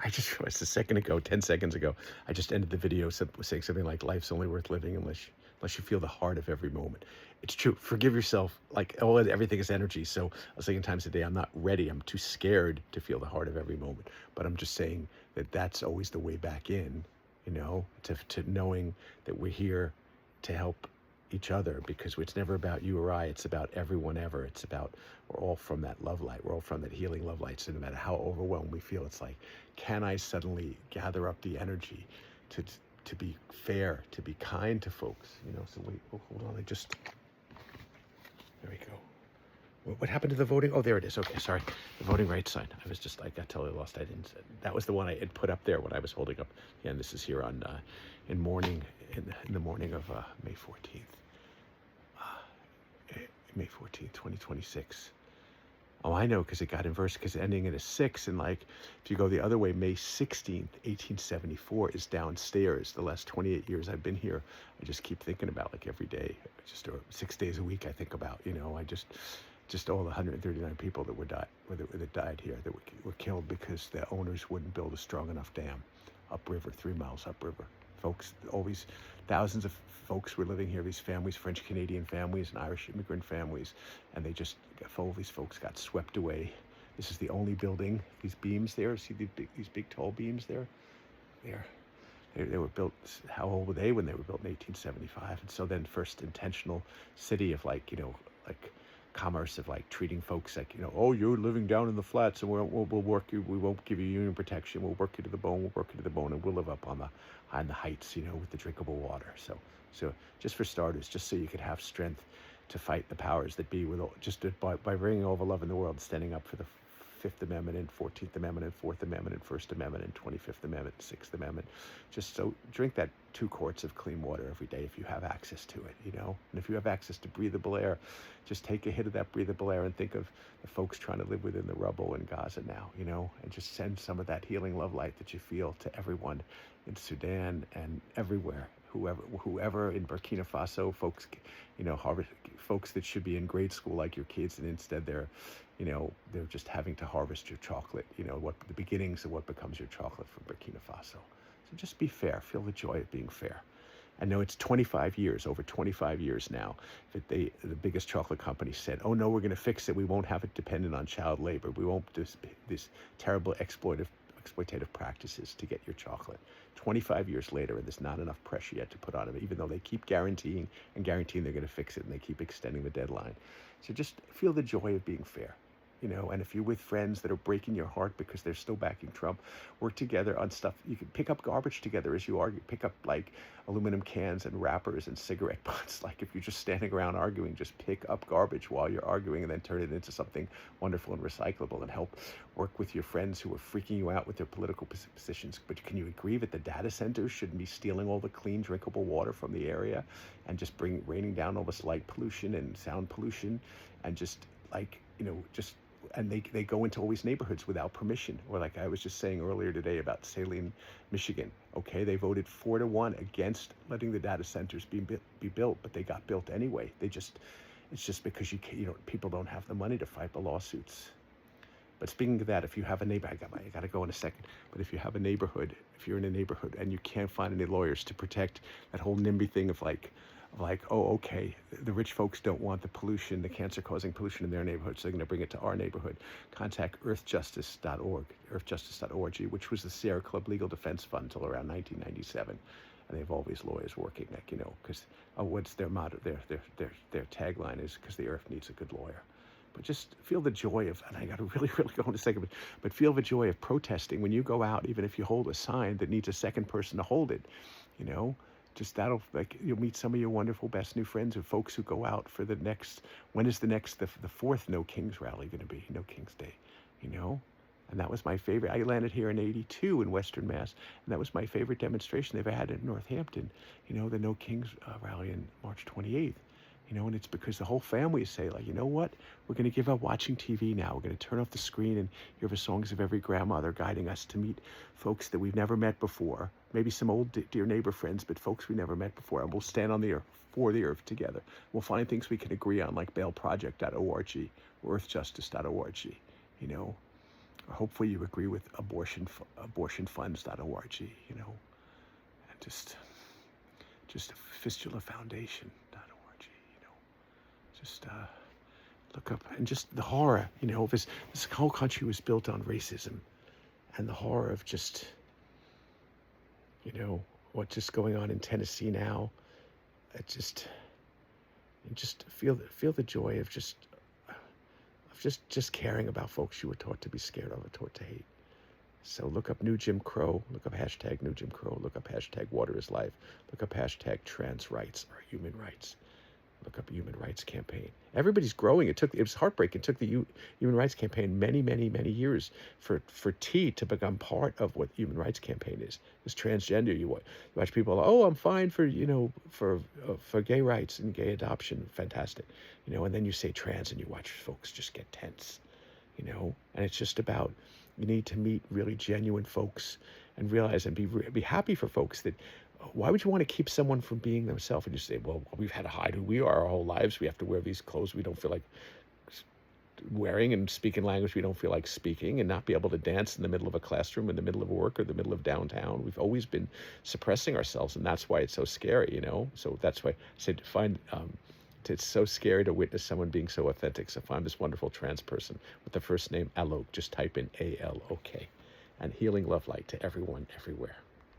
I just realized a second ago, 10 seconds ago, I just ended the video saying something like life's only worth living unless you feel the heart of every moment. It's true. Forgive yourself. Like, oh, everything is energy. So a second times a day, I'm not ready. I'm too scared to feel the heart of every moment. But I'm just saying that that's always the way back in, to knowing that we're here to help each other, because it's never about you or I. It's about everyone ever. It's about, we're all from that love light. We're all from that healing love light. So no matter how overwhelmed we feel, it's like, can I suddenly gather up the energy to to be fair, to be kind to folks? So wait, oh, hold on. There we go. What happened to the voting? Oh, there it is. Okay, sorry. The voting rights sign. I got totally lost. That was the one I had put up there when I was holding up. Yeah, and this is here in the morning of May 14th. May 14th, 2026. Oh, I know, because it got inverse, because ending in a 6, and like, if you go the other way, May 16th, 1874 is downstairs. The last 28 years I've been here, I just keep thinking about, like, every day, or 6 days a week I think about, I just all the 139 people that died here, that were killed because the owners wouldn't build a strong enough dam upriver, 3 miles upriver. Folks, always thousands of folks were living here, these families, French Canadian families and Irish immigrant families, and all these folks got swept away. This is the only building, these beams there, see these big tall beams there? They were built, how old were they when they were built? In 1875. And so then first intentional city of like commerce, of like treating folks like, oh, you're living down in the flats, and we'll work you, we won't give you union protection, we'll work you to the bone, and we'll live up on the heights, with the drinkable water. So just for starters, just so you could have strength to fight the powers that be, by bringing all the love in the world, standing up for the Fifth Amendment and 14th Amendment and Fourth Amendment and First Amendment and 25th Amendment, Sixth Amendment. Just so drink that 2 quarts of clean water every day if you have access to it, And if you have access to breathable air, just take a hit of that breathable air and think of the folks trying to live within the rubble in Gaza now, and just send some of that healing love light that you feel to everyone in Sudan and everywhere. Whoever in Burkina Faso, folks, folks that should be in grade school like your kids, and instead they're just having to harvest your chocolate, the beginnings of what becomes your chocolate from Burkina Faso. So just be fair, feel the joy of being fair. I know it's 25 years, over 25 years now, that the biggest chocolate company said, oh no, we're going to fix it. We won't have it dependent on child labor. We won't do this terrible exploitative practices to get your chocolate. 25 years later, and there's not enough pressure yet to put on them, even though they keep guaranteeing they're going to fix it, and they keep extending the deadline. So just feel the joy of being fair. And if you're with friends that are breaking your heart because they're still backing Trump, work together on stuff. You can pick up garbage together as you argue. Pick up like aluminum cans and wrappers and cigarette butts. Like if you're just standing around arguing, just pick up garbage while you're arguing and then turn it into something wonderful and recyclable, and help work with your friends who are freaking you out with their political positions. But can you agree that the data centers shouldn't be stealing all the clean, drinkable water from the area and just raining down all this light pollution and sound pollution, and just and they go into all these neighborhoods without permission. Or like I was just saying earlier today about Saline, Michigan. Okay, they voted 4-1 against letting the data centers be built, but they got built anyway. It's just because people don't have the money to fight the lawsuits. But speaking of that, if you have a neighbor, I got to go in a second. But if you're in a neighborhood and you can't find any lawyers to protect that whole NIMBY thing of like, oh, okay, the rich folks don't want the pollution, the cancer-causing pollution in their neighborhood, so they're going to bring it to our neighborhood. Contact earthjustice.org, which was the Sierra Club Legal Defense Fund until around 1997. And they have all these lawyers working, because what's their motto? Their tagline is, because the earth needs a good lawyer. But just feel the joy of, and I got to really, really go in a second, but feel the joy of protesting when you go out, even if you hold a sign that needs a second person to hold it, just you'll meet some of your wonderful best new friends, or folks who go out for the fourth No Kings rally going to be, No Kings Day, And that was my favorite. I landed here in 82 in Western Mass, and that was my favorite demonstration they've had in Northampton, the No Kings rally on March 28th. And it's because the whole family say, like, you know what? We're going to give up watching TV now. We're going to turn off the screen and hear the songs of every grandmother guiding us to meet folks that we've never met before. Maybe some old dear neighbor friends, but folks we never met before. And we'll stand on the earth, for the earth together. We'll find things we can agree on, like bailproject.org or earthjustice.org, Hopefully you agree with abortionfunds.org, you know, and just fistulafoundation.org, you know, just look up, and just the horror, you know, this whole country was built on racism, and the horror of just, you know, what's just going on in Tennessee now. It just feel the joy of just caring about folks you were taught to be scared of or taught to hate. So look up New Jim Crow, look up hashtag New Jim Crow, look up hashtag Water is Life, look up hashtag trans rights or human rights, look up Human Rights Campaign. Everybody's growing. It was heartbreaking. It took the Human Rights Campaign many, many, many years for T to become part of what Human Rights Campaign is. It's transgender. You watch people, oh, I'm fine for, you know, for gay rights and gay adoption. Fantastic. You know, and then you say trans and you watch folks just get tense, you know, and it's just about, you need to meet really genuine folks and realize and be happy for folks that, why would you want to keep someone from being themselves? And you say, well, we've had to hide who we are our whole lives. We have to wear these clothes we don't feel like wearing and speak in language we don't feel like speaking, and not be able to dance in the middle of a classroom, in the middle of work, or the middle of downtown. We've always been suppressing ourselves, and that's why it's so scary, you know? So that's why I said it's so scary to witness someone being so authentic. So find this wonderful trans person with the first name Alok. Just type in ALOK. And healing love light to everyone, everywhere.